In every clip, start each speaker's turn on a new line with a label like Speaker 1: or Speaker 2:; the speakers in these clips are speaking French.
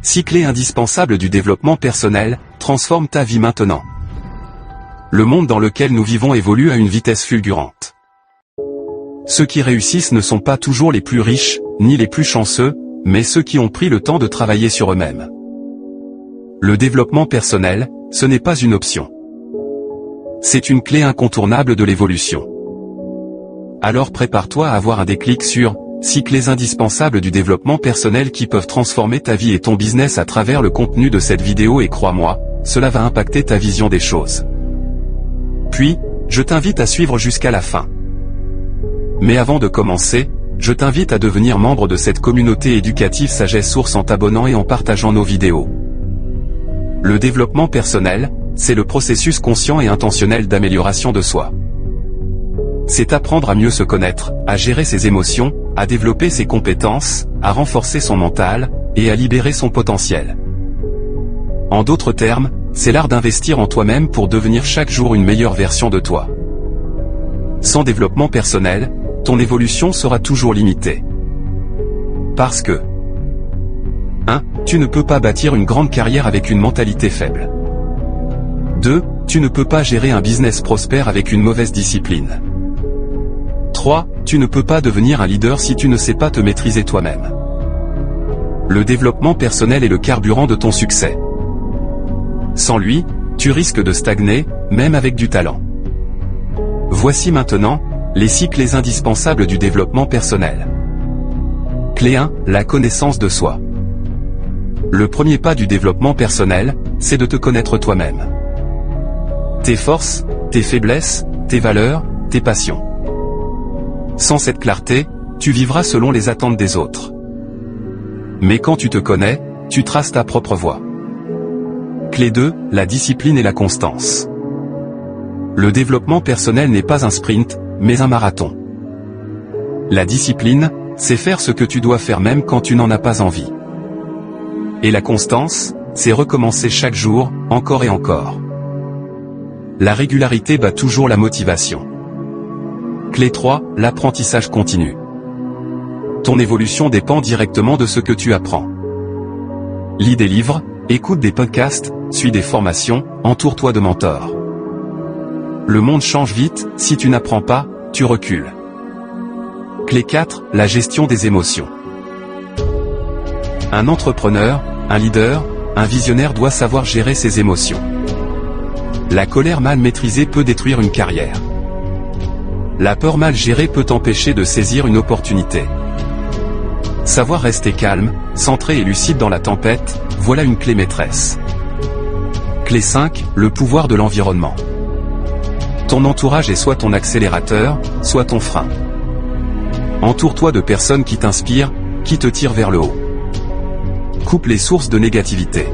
Speaker 1: 6 clés indispensables du développement personnel, transforme ta vie maintenant. Le monde dans lequel nous vivons évolue à une vitesse fulgurante. Ceux qui réussissent ne sont pas toujours les plus riches, ni les plus chanceux, mais ceux qui ont pris le temps de travailler sur eux-mêmes. Le développement personnel, ce n'est pas une option. C'est une clé incontournable de l'évolution. Alors prépare-toi à avoir un déclic sur 6 clés indispensables du développement personnel qui peuvent transformer ta vie et ton business à travers le contenu de cette vidéo et crois-moi, cela va impacter ta vision des choses. Puis, je t'invite à suivre jusqu'à la fin. Mais avant de commencer, je t'invite à devenir membre de cette communauté éducative Sagesse Source en t'abonnant et en partageant nos vidéos. Le développement personnel, c'est le processus conscient et intentionnel d'amélioration de soi. C'est apprendre à mieux se connaître, à gérer ses émotions, à développer ses compétences, à renforcer son mental, et à libérer son potentiel. En d'autres termes, c'est l'art d'investir en toi-même pour devenir chaque jour une meilleure version de toi. Sans développement personnel, ton évolution sera toujours limitée. Parce que 1. Tu ne peux pas bâtir une grande carrière avec une mentalité faible. 2. Tu ne peux pas gérer un business prospère avec une mauvaise discipline. 3. Tu ne peux pas devenir un leader si tu ne sais pas te maîtriser toi-même. Le développement personnel est le carburant de ton succès. Sans lui, tu risques de stagner, même avec du talent. Voici maintenant, les 6 clés indispensables du développement personnel. Clé 1, la connaissance de soi. Le premier pas du développement personnel, c'est de te connaître toi-même. Tes forces, tes faiblesses, tes valeurs, tes passions. Sans cette clarté, tu vivras selon les attentes des autres. Mais quand tu te connais, tu traces ta propre voie. Clé 2, la discipline et la constance. Le développement personnel n'est pas un sprint, mais un marathon. La discipline, c'est faire ce que tu dois faire même quand tu n'en as pas envie. Et la constance, c'est recommencer chaque jour, encore et encore. La régularité bat toujours la motivation. Clé 3, l'apprentissage continu. Ton évolution dépend directement de ce que tu apprends. Lis des livres, écoute des podcasts, suis des formations, entoure-toi de mentors. Le monde change vite, si tu n'apprends pas, tu recules. Clé 4, la gestion des émotions. Un entrepreneur, un leader, un visionnaire doit savoir gérer ses émotions. La colère mal maîtrisée peut détruire une carrière. La peur mal gérée peut t'empêcher de saisir une opportunité. Savoir rester calme, centré et lucide dans la tempête, voilà une clé maîtresse. Clé 5, le pouvoir de l'environnement. Ton entourage est soit ton accélérateur, soit ton frein. Entoure-toi de personnes qui t'inspirent, qui te tirent vers le haut. Coupe les sources de négativité.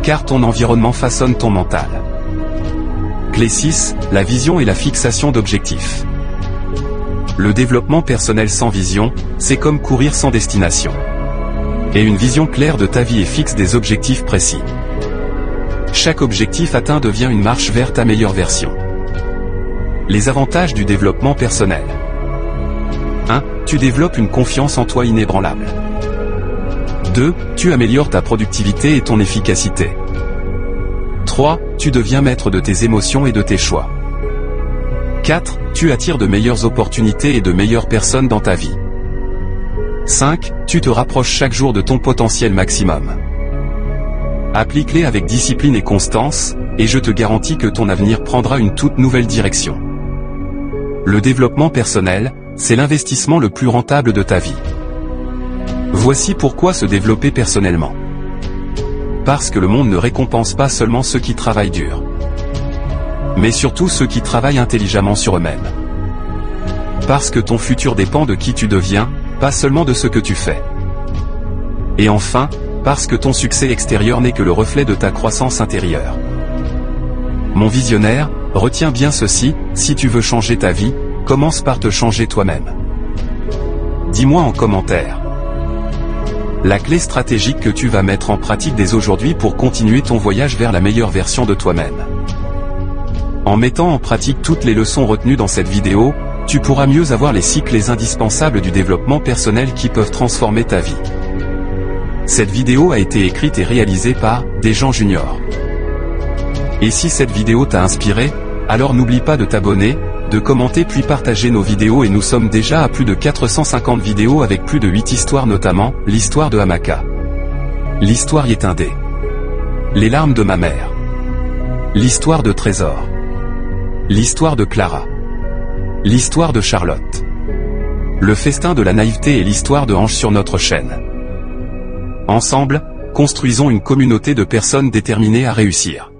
Speaker 1: Car ton environnement façonne ton mental. Clé 6, la vision et la fixation d'objectifs. Le développement personnel sans vision, c'est comme courir sans destination. Et une vision claire de ta vie et fixe des objectifs précis. Chaque objectif atteint devient une marche vers ta meilleure version. Les avantages du développement personnel. 1. Tu développes une confiance en toi inébranlable. 2. Tu améliores ta productivité et ton efficacité. 3. Tu deviens maître de tes émotions et de tes choix. 4. Tu attires de meilleures opportunités et de meilleures personnes dans ta vie. 5. Tu te rapproches chaque jour de ton potentiel maximum. Applique-les avec discipline et constance, et je te garantis que ton avenir prendra une toute nouvelle direction. Le développement personnel, c'est l'investissement le plus rentable de ta vie. Voici pourquoi se développer personnellement. Parce que le monde ne récompense pas seulement ceux qui travaillent dur, mais surtout ceux qui travaillent intelligemment sur eux-mêmes. Parce que ton futur dépend de qui tu deviens, pas seulement de ce que tu fais. Et enfin, parce que ton succès extérieur n'est que le reflet de ta croissance intérieure. Mon visionnaire, retiens bien ceci, si tu veux changer ta vie, commence par te changer toi-même. Dis-moi en commentaire la clé stratégique que tu vas mettre en pratique dès aujourd'hui pour continuer ton voyage vers la meilleure version de toi-même. En mettant en pratique toutes les leçons retenues dans cette vidéo, tu pourras mieux avoir les 6 clés indispensables du développement personnel qui peuvent transformer ta vie. Cette vidéo a été écrite et réalisée par Desjans Junior. Et si cette vidéo t'a inspiré, alors n'oublie pas de t'abonner, de commenter puis partager nos vidéos et nous sommes déjà à plus de 450 vidéos avec plus de 8 histoires notamment, l'histoire de Hamaka. L'histoire Yétindé. Les larmes de ma mère. L'histoire de Trésor. L'histoire de Clara. L'histoire de Charlotte. Le festin de la naïveté et l'histoire de Ange sur notre chaîne. Ensemble, construisons une communauté de personnes déterminées à réussir.